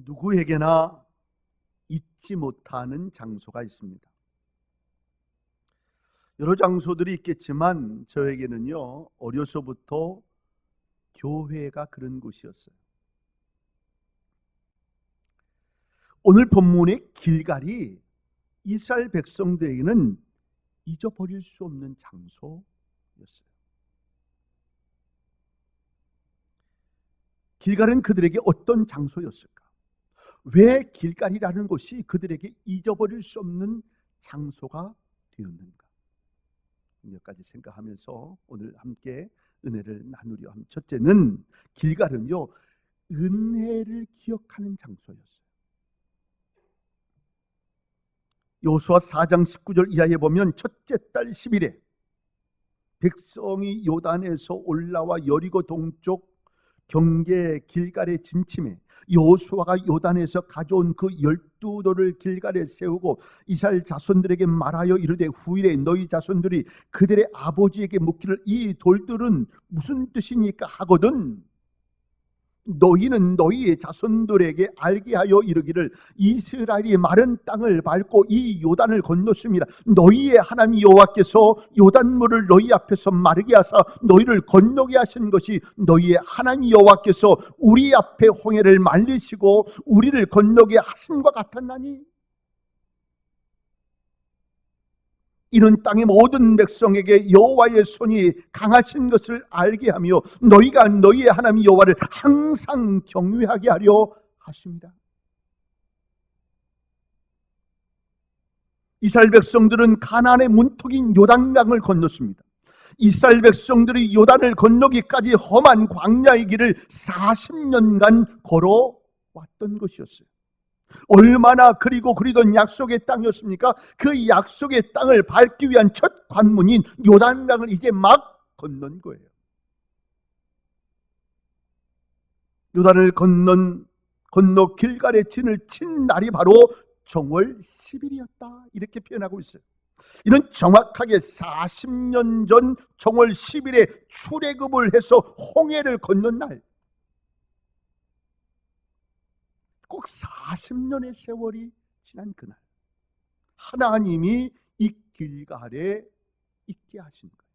누구에게나 잊지 못하는 장소가 있습니다. 여러 장소들이 있겠지만 저에게는요, 어려서부터 교회가 그런 곳이었어요. 오늘 본문의 길갈이 이스라엘 백성들에게는 잊어버릴 수 없는 장소였어요. 길갈은 그들에게 어떤 장소였을까? 왜 길갈이라는 곳이 그들에게 잊어버릴 수 없는 장소가 되었는가? 몇 가지 생각하면서 오늘 함께 은혜를 나누려 합니다. 첫째는 길갈은요, 은혜를 기억하는 장소였어요. 여호수아 4장 19절 이하에 보면 첫째 달 10일에 백성이 요단에서 올라와 여리고 동쪽 경계 길갈에 진침해 여호수아가 요단에서 가져온 그 12돌을 길갈에 세우고 이스라엘 자손들에게 말하여 이르되 후일에 너희 자손들이 그들의 아버지에게 묻기를 이 돌들은 무슨 뜻이니까 하거든 너희는 너희의 자손들에게 알게 하여 이르기를 이스라엘이 마른 땅을 밟고 이 요단을 건넜습니다. 너희의 하나님 여호와께서 요단물을 너희 앞에서 마르게 하사 너희를 건너게 하신 것이 너희의 하나님 여호와께서 우리 앞에 홍해를 말리시고 우리를 건너게 하심과 같았나니 이는 땅의 모든 백성에게 여호와의 손이 강하신 것을 알게 하며 너희가 너희의 하나님 여호와를 항상 경외하게 하려 하십니다. 이스라엘 백성들은 가나안의 문턱인 요단강을 건넜습니다. 이스라엘 백성들이 요단을 건너기까지 험한 광야의 길을 40년간 걸어왔던 것이었어요. 얼마나 그리던 약속의 땅이었습니까? 그 약속의 땅을 밟기 위한 첫 관문인 요단강을 이제 막 건넌 거예요. 요단을 건너 길갈의 진을 친 날이 바로 정월 10일이었다 이렇게 표현하고 있어요. 이는 정확하게 40년 전 정월 10일에 출애굽을 해서 홍해를 건넌 날, 꼭 40년의 세월이 지난 그날 하나님이 이 길갈에 있게 하신 거예요.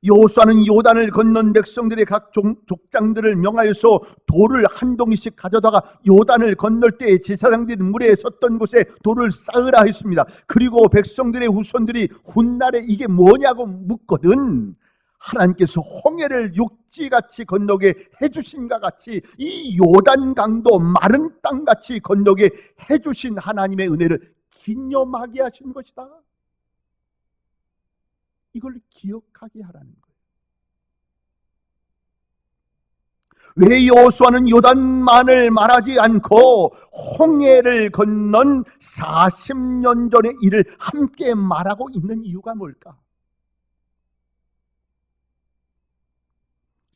여호수아는 요단을 건넌 백성들의 각 족장들을 명하여서 돌을 한 동이씩 가져다가 요단을 건널 때 제사장들이 물에 섰던 곳에 돌을 쌓으라 했습니다. 그리고 백성들의 후손들이 훗날에 이게 뭐냐고 묻거든 하나님께서 홍해를 육지같이 건너게 해주신과 같이 이 요단강도 마른 땅같이 건너게 해주신 하나님의 은혜를 기념하게 하신 것이다. 이걸 기억하게 하라는 거예요. 왜 여호수아는 요단만을 말하지 않고 홍해를 건넌 40년 전의 일을 함께 말하고 있는 이유가 뭘까?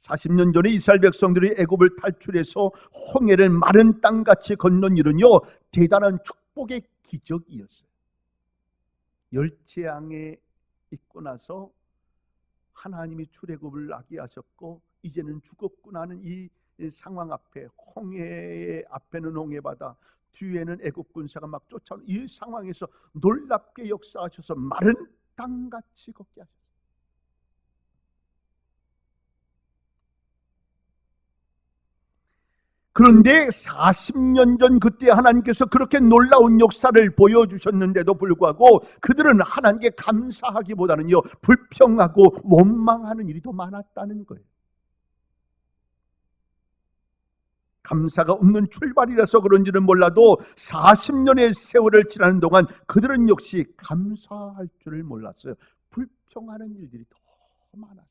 40년 전에 이스라엘 백성들이 애굽을 탈출해서 홍해를 마른 땅같이 건넌 일은요 대단한 축복의 기적이었어요. 열재앙에 있고 나서 하나님이 출애굽을 하게 하셨고 이제는 죽었구나 하는 이 상황 앞에 홍해 앞에는 홍해바다 뒤에는 애굽 군사가 막 쫓아오는 이 상황에서 놀랍게 역사하셔서 마른 땅같이 걷게 하셨어요. 그런데 40년 전 그때 하나님께서 그렇게 놀라운 역사를 보여주셨는데도 불구하고 그들은 하나님께 감사하기보다는요 불평하고 원망하는 일이 더 많았다는 거예요. 감사가 없는 출발이라서 그런지는 몰라도 40년의 세월을 지나는 동안 그들은 역시 감사할 줄을 몰랐어요. 불평하는 일들이 더 많았어요.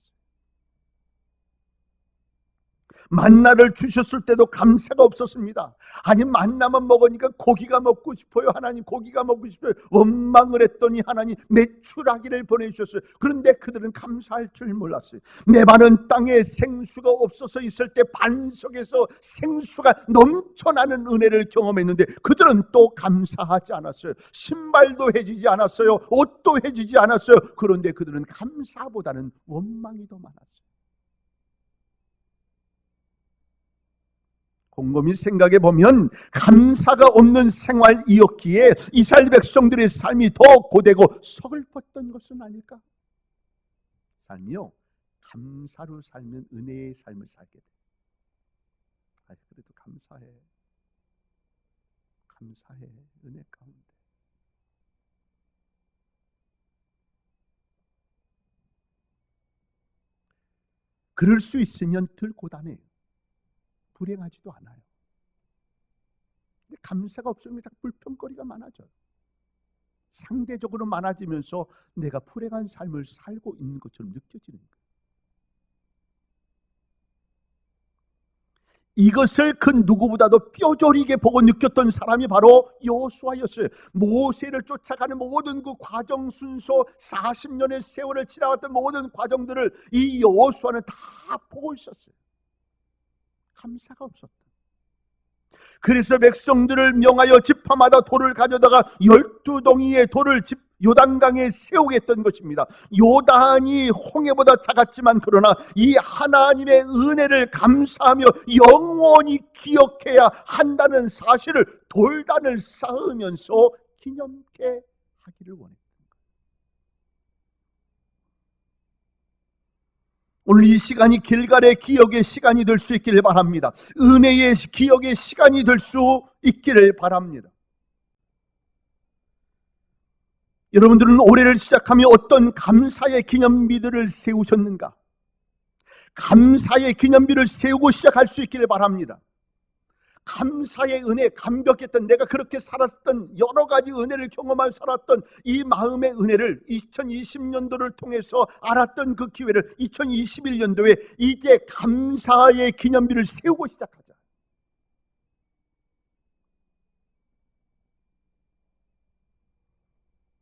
만나를 주셨을 때도 감사가 없었습니다. 아니 만나만 먹으니까 고기가 먹고 싶어요. 하나님 고기가 먹고 싶어요. 원망을 했더니 하나님 메추라기를 보내주셨어요. 그런데 그들은 감사할 줄 몰랐어요. 메마른 땅에 생수가 없어서 있을 때 반석에서 생수가 넘쳐나는 은혜를 경험했는데 그들은 또 감사하지 않았어요. 신발도 해지지 않았어요. 옷도 해지지 않았어요. 그런데 그들은 감사보다는 원망이 더 많았어요. 곰곰이 생각해 보면 감사가 없는 생활이었기에 이스라엘 백성들의 삶이 더 고되고 서글펐던 것은 아닐까? 삶이요, 감사로 살면 은혜의 삶을 살게 돼. 그래도 감사해. 감사해. 은혜 가운데. 그럴 수 있으면 덜 고단해요. 불행하지도 않아요. 근데 감사가 없으면 자꾸 불평거리가 많아져요. 상대적으로 많아지면서 내가 불행한 삶을 살고 있는 것처럼 느껴지는 거예요. 이것을 그 누구보다도 뼈저리게 보고 느꼈던 사람이 바로 여호수아였어요. 모세를 쫓아가는 모든 그 과정 순서 40년의 세월을 지나갔던 모든 과정들을 이 여호수아는 다 보고 있었어요. 감사가 없었다. 그래서 백성들을 명하여 지파마다 돌을 가져다가 12덩이의 돌을 요단강에 세우겠던 것입니다. 요단이 홍해보다 작았지만 그러나 이 하나님의 은혜를 감사하며 영원히 기억해야 한다는 사실을 돌단을 쌓으면서 기념케 하기를 원했습니다. 오늘 이 시간이 길갈의 기억의 시간이 될 수 있기를 바랍니다. 은혜의 기억의 시간이 될 수 있기를 바랍니다. 여러분들은 올해를 시작하며 어떤 감사의 기념비들을 세우셨는가? 감사의 기념비를 세우고 시작할 수 있기를 바랍니다. 감사의 은혜, 감격했던 내가 그렇게 살았던 여러 가지 은혜를 경험하며 살았던 이 마음의 은혜를 2020년도를 통해서 알았던 그 기회를 2021년도에 이제 감사의 기념비를 세우고 시작하자.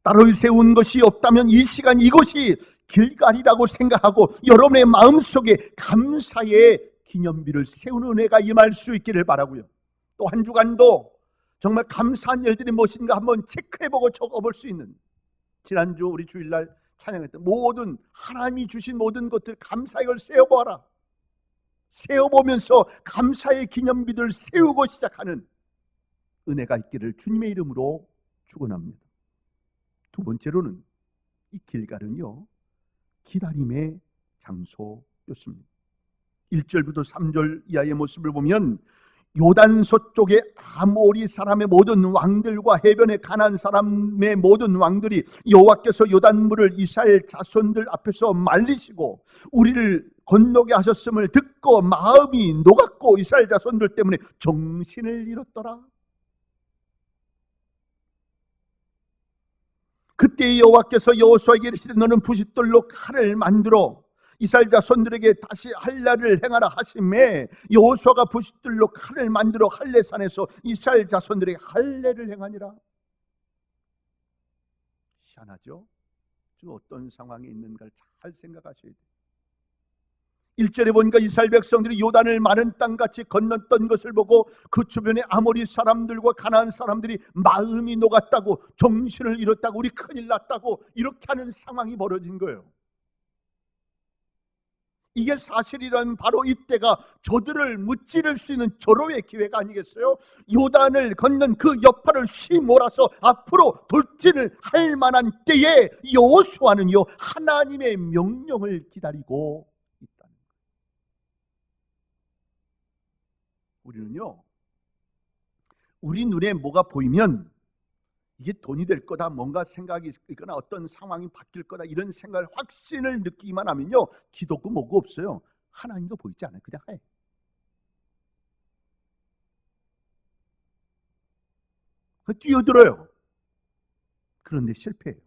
따로 세운 것이 없다면 이 시간 이것이 길갈이라고 생각하고 여러분의 마음속에 감사의 기념비를 세우는 은혜가 임할 수 있기를 바라고요. 또 한 주간도 정말 감사한 일들이 무엇인가 한번 체크해보고 적어볼 수 있는, 지난주 우리 주일날 찬양했던 모든 하나님이 주신 모든 것들 감사의 걸 세워보아라. 세워보면서 감사의 기념비들을 세우고 시작하는 은혜가 있기를 주님의 이름으로 축원합니다. 두 번째로는 이 길갈은요, 기다림의 장소였습니다. 1절부터 3절 이하의 모습을 보면 요단서 쪽에 아모리 사람의 모든 왕들과 해변의 가나안 사람의 모든 왕들이 여호와께서 요단물을 이스라엘 자손들 앞에서 말리시고 우리를 건너게 하셨음을 듣고 마음이 녹았고 이스라엘 자손들 때문에 정신을 잃었더라. 그때 여호와께서 여호수아에게 이르시되 너는 부싯돌로 칼을 만들어 이스라엘 자손들에게 다시 할례를 행하라 하심에 여호수아가 부싯돌로 칼을 만들어 할례산에서 이스라엘 자손들에게 할례를 행하니라. 희한하죠? 지금 어떤 상황에 있는가를 잘 생각하셔야 돼요. 1절에 보니까 이스라엘 백성들이 요단을 마른 땅같이 건넜던 것을 보고 그 주변의 아모리 사람들과 가나안 사람들이 마음이 녹았다고, 정신을 잃었다고, 우리 큰일 났다고 이렇게 하는 상황이 벌어진 거예요. 이게 사실이라면 바로 이때가 저들을 무찌를 수 있는 절호의 기회가 아니겠어요? 요단을 건넌 그 여파를 휘몰아서 앞으로 돌진을 할 만한 때에 여호수아는요 하나님의 명령을 기다리고 있다는 거예요. 우리는요, 우리 눈에 뭐가 보이면 이게 돈이 될 거다, 뭔가 생각이 있거나 어떤 상황이 바뀔 거다 이런 생각을 확신을 느끼기만 하면요 기도고 뭐고 없어요. 하나님도 보이지 않아요. 그냥 해. 뛰어들어요. 그런데 실패해요.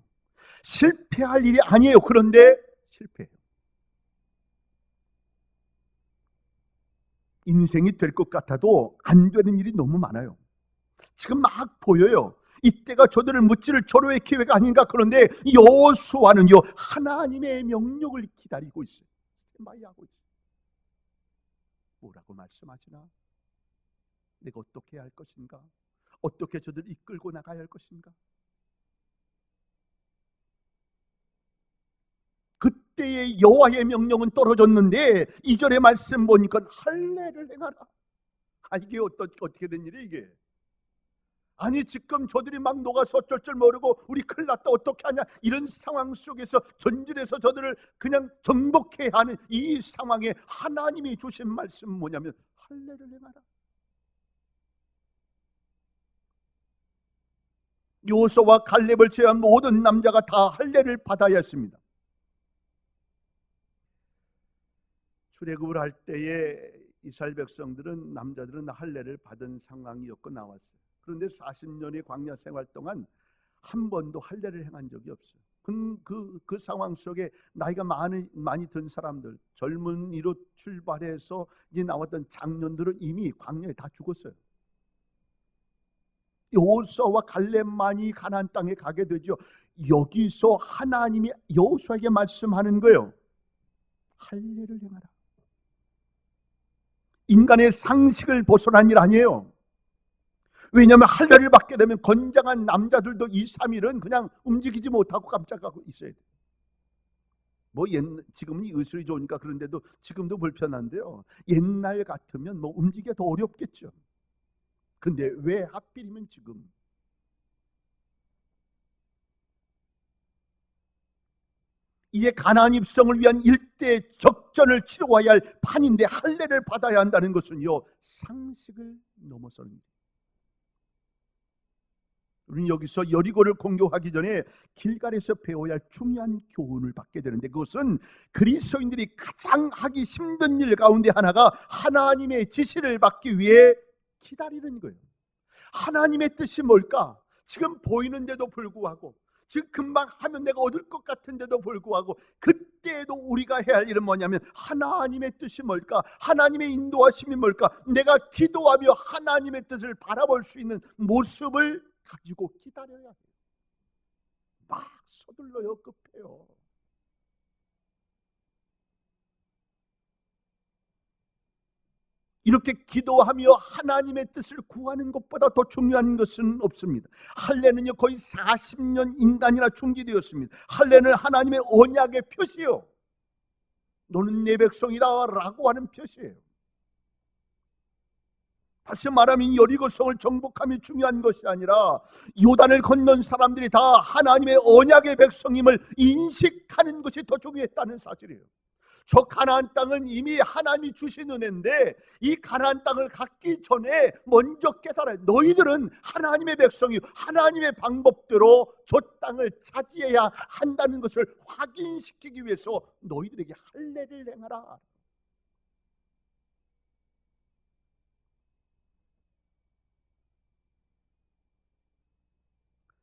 실패할 일이 아니에요. 그런데 실패해요. 인생이 될 것 같아도 안 되는 일이 너무 많아요. 지금 막 보여요. 이때가 저들을 무찌를 절호의 기회가 아닌가. 그런데 여호수아는요 하나님의 명령을 기다리고 있어요. 마이하고 있어요. 뭐라고 말씀하시나? 내가 어떻게 해야 할 것인가? 어떻게 저들을 이끌고 나가야 할 것인가? 그때의 여호와의 명령은 떨어졌는데 2절의 말씀 보니까 할례를 행하라. 이게 어떻게 된 일이야 이게? 아니 지금 저들이 막 녹아서 어쩔 줄 모르고 우리 큰일 났다 어떻게 하냐 이런 상황 속에서 전진해서 저들을 그냥 정복해야 하는 이 상황에 하나님이 주신 말씀은 뭐냐면 할례를 행하라. 요소와 갈렙을 제외한 모든 남자가 다 할례를 받아야 했습니다. 출애굽을 할 때에 이스라엘 백성들은 남자들은 할례를 받은 상황이었고 나왔어요. 그런데 40년의 광야 생활 동안 한 번도 할례를 행한 적이 없어요. 그 상황 속에 나이가 많이 든 사람들, 젊은이로 출발해서 이제 나왔던 장년들은 이미 광야에 다 죽었어요. 여호수아와 갈렙만이 가나안 땅에 가게 되죠. 여기서 하나님이 여호수아에게 말씀하는 거예요. 할례를 행하라. 인간의 상식을 벗어난 일 아니에요. 왜냐하면 할례를 받게 되면 건장한 남자들도 2, 3일은 그냥 움직이지 못하고 깜짝하고 있어야 돼요. 지금은 의술이 좋으니까 그런데도 지금도 불편한데요. 옛날 같으면 움직이기가 더 어렵겠죠. 근데 왜 하필이면 지금? 이제 가나안 입성을 위한 일대 적전을 치러와야 할 판인데 할례를 받아야 한다는 것은요 상식을 넘어서는 일이에요. 우리는 여기서 여리고를 공격하기 전에 길갈에서 배워야 할 중요한 교훈을 받게 되는데 그것은 그리스도인들이 가장 하기 힘든 일 가운데 하나가 하나님의 지시를 받기 위해 기다리는 거예요. 하나님의 뜻이 뭘까? 지금 보이는데도 불구하고 지금 금방 하면 내가 얻을 것 같은데도 불구하고 그때에도 우리가 해야 할 일은 뭐냐면 하나님의 뜻이 뭘까? 하나님의 인도하심이 뭘까? 내가 기도하며 하나님의 뜻을 바라볼 수 있는 모습을 가지고 기다려야 해요. 막 서둘러요. 급해요. 이렇게 기도하며 하나님의 뜻을 구하는 것보다 더 중요한 것은 없습니다. 할례는요 거의 40년 인간이나 중지되었습니다. 할례는 하나님의 언약의 표시요. 너는 내 백성이다 라고 하는 표시예요. 다시 말하면 여리고성을 정복함이 중요한 것이 아니라 요단을 건넌 사람들이 다 하나님의 언약의 백성임을 인식하는 것이 더 중요했다는 사실이에요. 저 가나안 땅은 이미 하나님이 주신 은혜인데 이 가나안 땅을 갖기 전에 먼저 깨달아요. 너희들은 하나님의 백성이 하나님의 방법대로 저 땅을 차지해야 한다는 것을 확인시키기 위해서 너희들에게 할례를 행하라.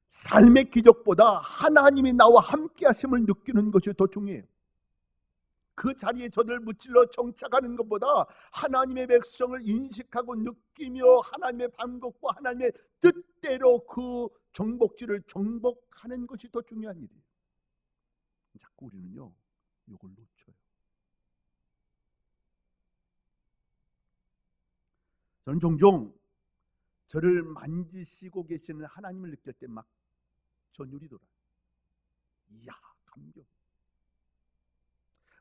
삶의 기적보다 하나님이 나와 함께 하심을 느끼는 것이 더 중요해요. 그 자리에 저들 무찔러 정착하는 것보다 하나님의 백성을 인식하고 느끼며 하나님의 방법과 하나님의 뜻대로 그 정복지를 정복하는 것이 더 중요한 일이에요. 자꾸 우리는요 이걸 놓쳐요. 저는 종종 저를 만지시고 계시는 하나님을 느낄 때 막 전율이 돌아요. 이야 감격.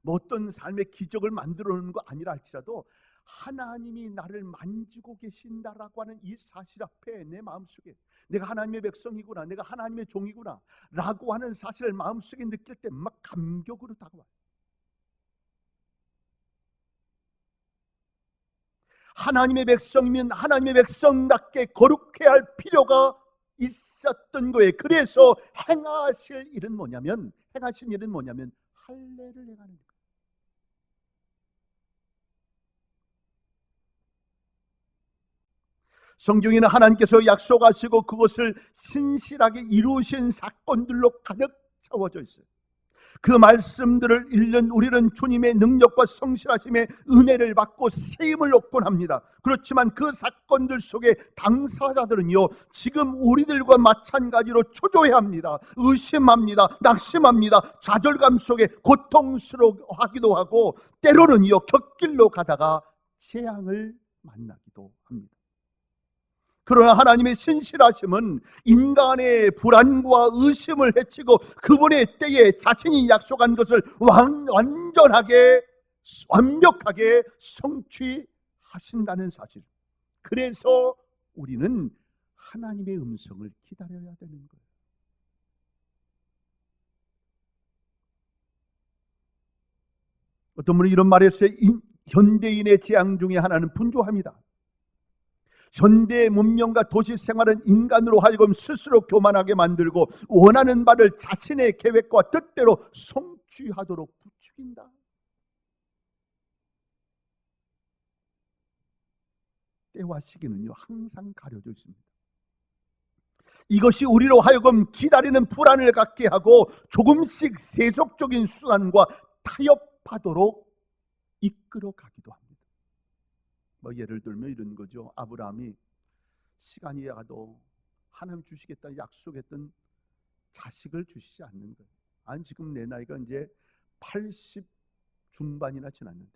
어떤 삶의 기적을 만들어 놓는 거 아니라 할지라도 하나님이 나를 만지고 계신다라고 하는 이 사실 앞에 내 마음속에 내가 하나님의 백성이구나, 내가 하나님의 종이구나 라고 하는 사실을 마음속에 느낄 때 막 감격으로 다가와요. 하나님의 백성이면 하나님의 백성답게 거룩해야 할 필요가 있었던 거예요. 그래서 행하신 일은 뭐냐면 할례를 행하는 거예요. 성경에는 하나님께서 약속하시고 그것을 신실하게 이루신 사건들로 가득 채워져 있어요. 그 말씀들을 읽는 우리는 주님의 능력과 성실하심의 은혜를 받고 세임을 얻곤 합니다. 그렇지만 그 사건들 속에 당사자들은요 지금 우리들과 마찬가지로 초조해합니다. 의심합니다. 낙심합니다. 좌절감 속에 고통스러워하기도 하고 때로는요 곁길로 가다가 재앙을 만나기도 합니다. 그러나 하나님의 신실하심은 인간의 불안과 의심을 해치고 그분의 때에 자신이 약속한 것을 완벽하게 성취하신다는 사실. 그래서 우리는 하나님의 음성을 기다려야 되는 거예요. 어떤 분은 이런 말했어요. 현대인의 재앙 중에 하나는 분주함이다. 현대 문명과 도시 생활은 인간으로 하여금 스스로 교만하게 만들고 원하는 바를 자신의 계획과 뜻대로 성취하도록 부추긴다. 때와 시기는요 항상 가려져 있습니다. 이것이 우리로 하여금 기다리는 불안을 갖게 하고 조금씩 세속적인 수단과 타협하도록 이끌어가기도 합니다. 뭐 예를 들면 이런 거죠. 아브라함이 시간이 가도 하나님 주시겠다 약속했던 자식을 주시지 않는 거예요. 아니 지금 내 나이가 이제 80 중반이나 지났는데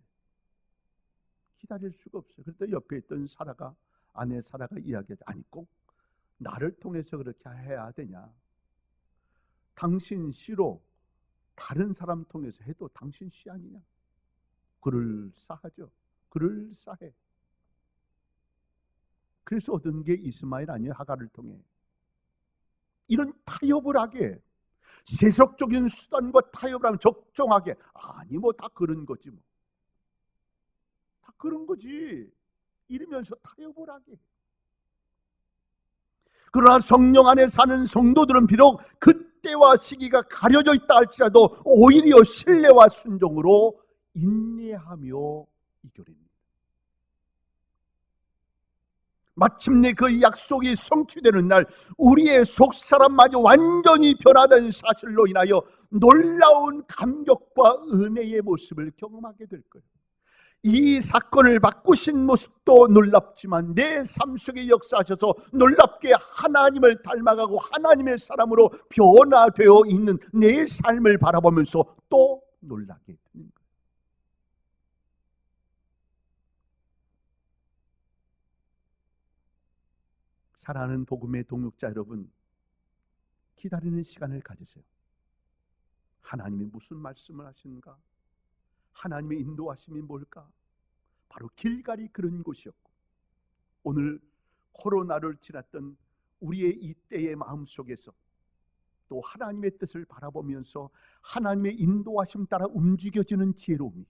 기다릴 수가 없어요. 그때 옆에 있던 사라가 아내 사라가 이야기하지 아니 꼭 나를 통해서 그렇게 해야 되냐? 당신 씨로 다른 사람 통해서 해도 당신 씨 아니냐? 그럴싸하죠. 그럴싸해. 그래서 얻은 게 이스마엘 아니에요? 하갈을 통해. 이런 타협을 하게 세속적인 수단과 타협을 하면 적정하게 아니 뭐 다 그런 거지 뭐. 다 그런 거지. 이러면서 타협을 하게. 그러나 성령 안에 사는 성도들은 비록 그때와 시기가 가려져 있다 할지라도 오히려 신뢰와 순종으로 인내하며 이겨냅니다. 마침내 그 약속이 성취되는 날 우리의 속사람마저 완전히 변화된 사실로 인하여 놀라운 감격과 은혜의 모습을 경험하게 될 거예요. 이 사건을 바꾸신 모습도 놀랍지만 내 삶 속에 역사하셔서 놀랍게 하나님을 닮아가고 하나님의 사람으로 변화되어 있는 내 삶을 바라보면서 또 놀라게 됩니다. 사랑하는 복음의 동역자 여러분, 기다리는 시간을 가지세요. 하나님이 무슨 말씀을 하시는가? 하나님의 인도하심이 뭘까? 바로 길갈이 그런 곳이었고 오늘 코로나를 지났던 우리의 이때의 마음속에서 또 하나님의 뜻을 바라보면서 하나님의 인도하심 따라 움직여지는 지혜로움이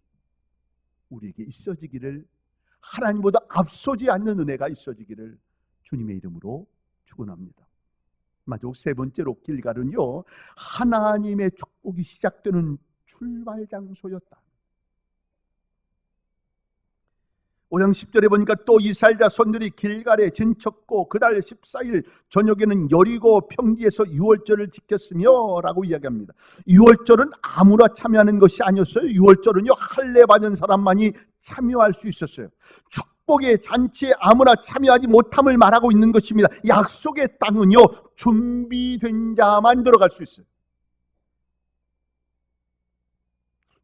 우리에게 있어지기를, 하나님보다 앞서지 않는 은혜가 있어지기를 주님의 이름으로 축원합니다. 마지막 세 번째로 길갈은요 하나님의 축복이 시작되는 출발 장소였다. 5장 10절에 보니까 또 이스라엘 자손들이 길갈에 진쳤고 그달 14일 저녁에는 여리고 평지에서 유월절을 지켰으며 라고 이야기합니다. 유월절은 아무나 참여하는 것이 아니었어요. 유월절은요 할례 받은 사람만이 참여할 수 있었어요. 축복의 잔치에 아무나 참여하지 못함을 말하고 있는 것입니다. 약속의 땅은요 준비된 자만 들어갈 수 있어요.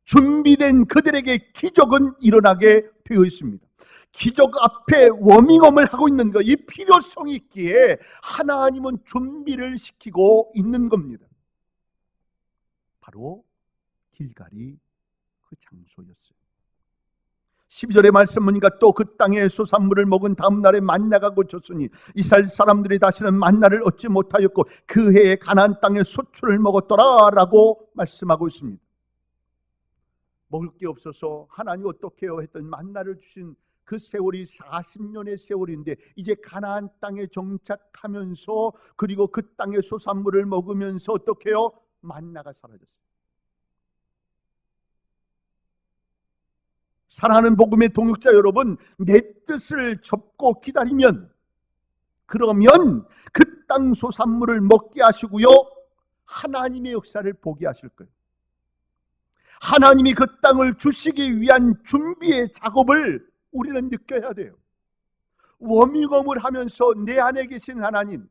준비된 그들에게 기적은 일어나게 되어 있습니다. 기적 앞에 워밍업을 하고 있는 것, 이 필요성이 있기에 하나님은 준비를 시키고 있는 겁니다. 바로 길갈이 그 장소였어요. 12절의 말씀 보니까 또 그 땅의 소산물을 먹은 다음 날에 만나가 고쳤으니 이스라엘 사람들이 다시는 만나를 얻지 못하였고 그 해에 가나안 땅의 소출을 먹었더라 라고 말씀하고 있습니다. 먹을 게 없어서 하나님 어떻게 해요 했더니 만나를 주신 그 세월이 40년의 세월인데 이제 가나안 땅에 정착하면서 그리고 그 땅의 소산물을 먹으면서 어떻게 해요? 만나가 사라졌어요. 사랑하는 복음의 동역자 여러분, 내 뜻을 접고 기다리면 그러면 그 땅 소산물을 먹게 하시고요 하나님의 역사를 보게 하실 거예요. 하나님이 그 땅을 주시기 위한 준비의 작업을 우리는 느껴야 돼요. 워밍업을 하면서 내 안에 계신 하나님,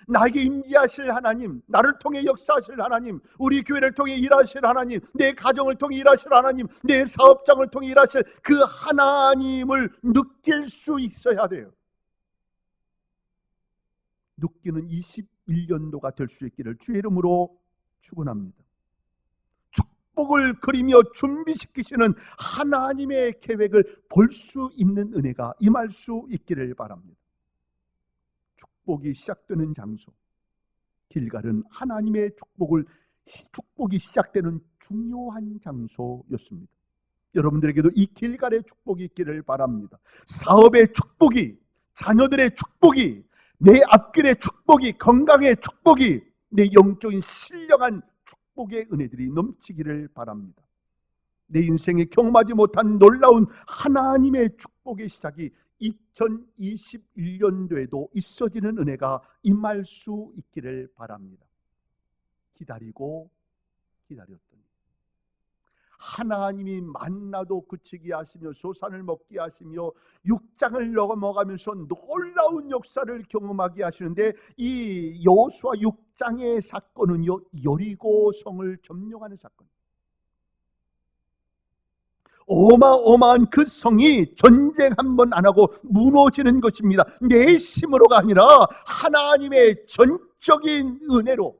나에게 임재하실 하나님, 나를 통해 역사하실 하나님, 우리 교회를 통해 일하실 하나님, 내 가정을 통해 일하실 하나님, 내 사업장을 통해 일하실 그 하나님을 느낄 수 있어야 돼요. 느끼는 21년도가 될 수 있기를 주의 이름으로 축원합니다. 축복을 그리며 준비시키시는 하나님의 계획을 볼 수 있는 은혜가 임할 수 있기를 바랍니다. 축복이 시작되는 장소, 길갈은 하나님의 축복이 시작되는 중요한 장소였습니다. 여러분들에게도 이 길갈의 축복이 있기를 바랍니다. 사업의 축복이, 자녀들의 축복이, 내 앞길의 축복이, 건강의 축복이, 내 영적인 신령한 축복의 은혜들이 넘치기를 바랍니다. 내 인생에 경험하지 못한 놀라운 하나님의 축복의 시작이 2021년도에도 있어지는 은혜가 임할 수 있기를 바랍니다. 기다리고 기다렸더니 하나님이 만나도 그치게 하시며 소산을 먹게 하시며 육장을 넘어가면서 놀라운 역사를 경험하게 하시는데, 이 여호수아 6장의 사건은요, 여리고성을 점령하는 사건. 어마어마한 그 성이 전쟁 한 번 안 하고 무너지는 것입니다. 내 힘으로가 아니라 하나님의 전적인 은혜로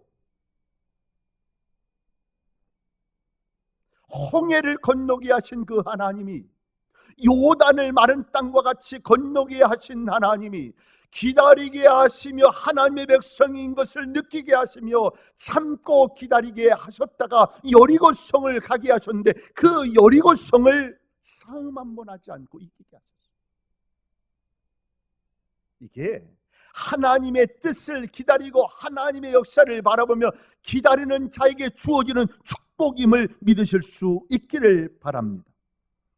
홍해를 건너게 하신 그 하나님이, 요단을 마른 땅과 같이 건너게 하신 하나님이, 기다리게 하시며 하나님의 백성인 것을 느끼게 하시며 참고 기다리게 하셨다가 여리고성을 가게 하셨는데, 그 여리고성을 싸움 한 번 하지 않고 이기게 하셨어요. 이게 하나님의 뜻을 기다리고 하나님의 역사를 바라보며 기다리는 자에게 주어지는 축복임을 믿으실 수 있기를 바랍니다.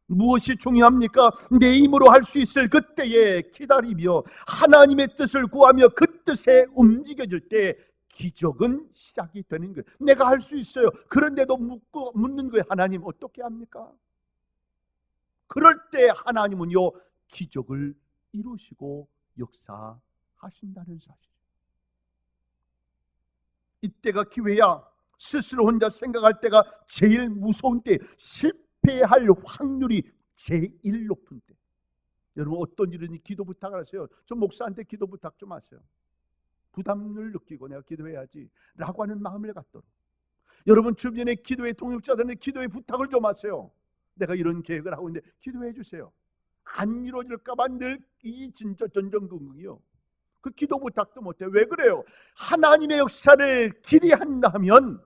무엇이 중요합니까? 내 힘으로 할 수 있을 그때에 기다리며 하나님의 뜻을 구하며 그 뜻에 움직여질 때 기적은 시작이 되는 거예요. 내가 할 수 있어요. 그런데도 묻는 거예요. 하나님 어떻게 합니까? 그럴 때 하나님은요, 기적을 이루시고 역사하신다는 사실. 이때가 기회야. 스스로 혼자 생각할 때가 제일 무서운 때, 실패할 확률이 제일 높은 때. 여러분, 어떤 일이니 기도 부탁을 하세요. 저 목사한테 기도 부탁 좀 하세요. 부담을 느끼고 내가 기도해야지 라고 하는 마음을 갖도록. 여러분 주변에 기도의 동역자들은 기도의 부탁을 좀 하세요. 내가 이런 계획을 하고 있는데 기도해 주세요. 안 이루어질까 봐 늘 이 진짜 전전긍긍이요. 그 기도 부탁도 못해. 왜 그래요? 하나님의 역사를 기대한다면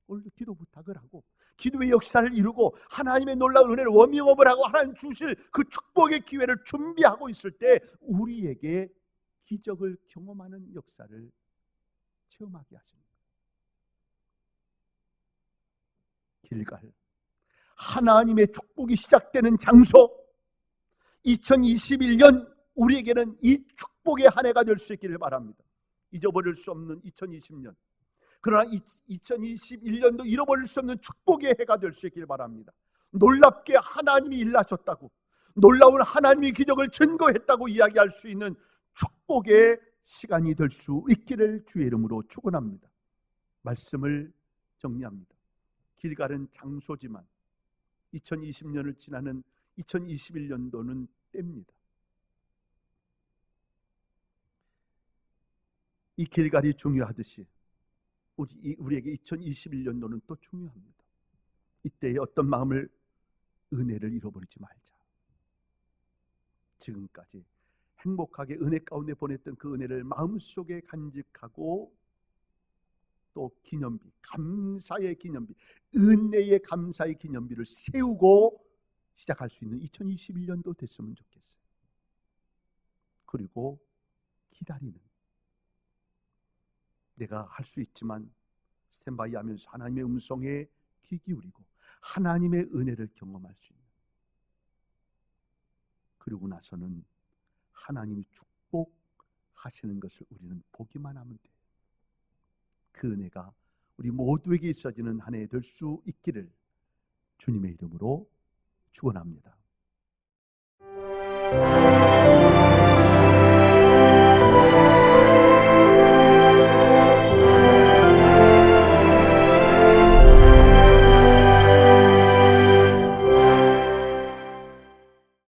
오늘도 기도 부탁을 하고 기도의 역사를 이루고 하나님의 놀라운 은혜를 워밍업을 하고 하나님 주실 그 축복의 기회를 준비하고 있을 때 우리에게 기적을 경험하는 역사를 체험하게 하십니다. 길갈, 하나님의 축복이 시작되는 장소. 2021년 우리에게는 이 축복의 한 해가 될 수 있기를 바랍니다. 잊어버릴 수 없는 2020년, 그러나 2021년도 잃어버릴 수 없는 축복의 해가 될 수 있기를 바랍니다. 놀랍게 하나님이 일하셨다고, 놀라운 하나님의 기적을 증거했다고 이야기할 수 있는 축복의 시간이 될 수 있기를 주의 이름으로 축원합니다. 말씀을 정리합니다. 길갈은 장소지만 2020년을 지나는 2021년도는 때입니다. 이 길갈이 중요하듯이 우리에게 2021년도는 또 중요합니다. 이때에 어떤 마음을, 은혜를 잃어버리지 말자. 지금까지 행복하게 은혜 가운데 보냈던 그 은혜를 마음속에 간직하고 또 기념비, 감사의 기념비, 은혜의 감사의 기념비를 세우고 시작할 수 있는 2021년도 됐으면 좋겠어요. 그리고 기다리는, 내가 할 수 있지만 스탠바이 하면서 하나님의 음성에 귀 기울이고 하나님의 은혜를 경험할 수 있는, 그리고 나서는 하나님이 축복하시는 것을 우리는 보기만 하면 돼요. 그 은혜가 우리 모두에게 있어지는 한 해 될 수 있기를 주님의 이름으로 축원합니다.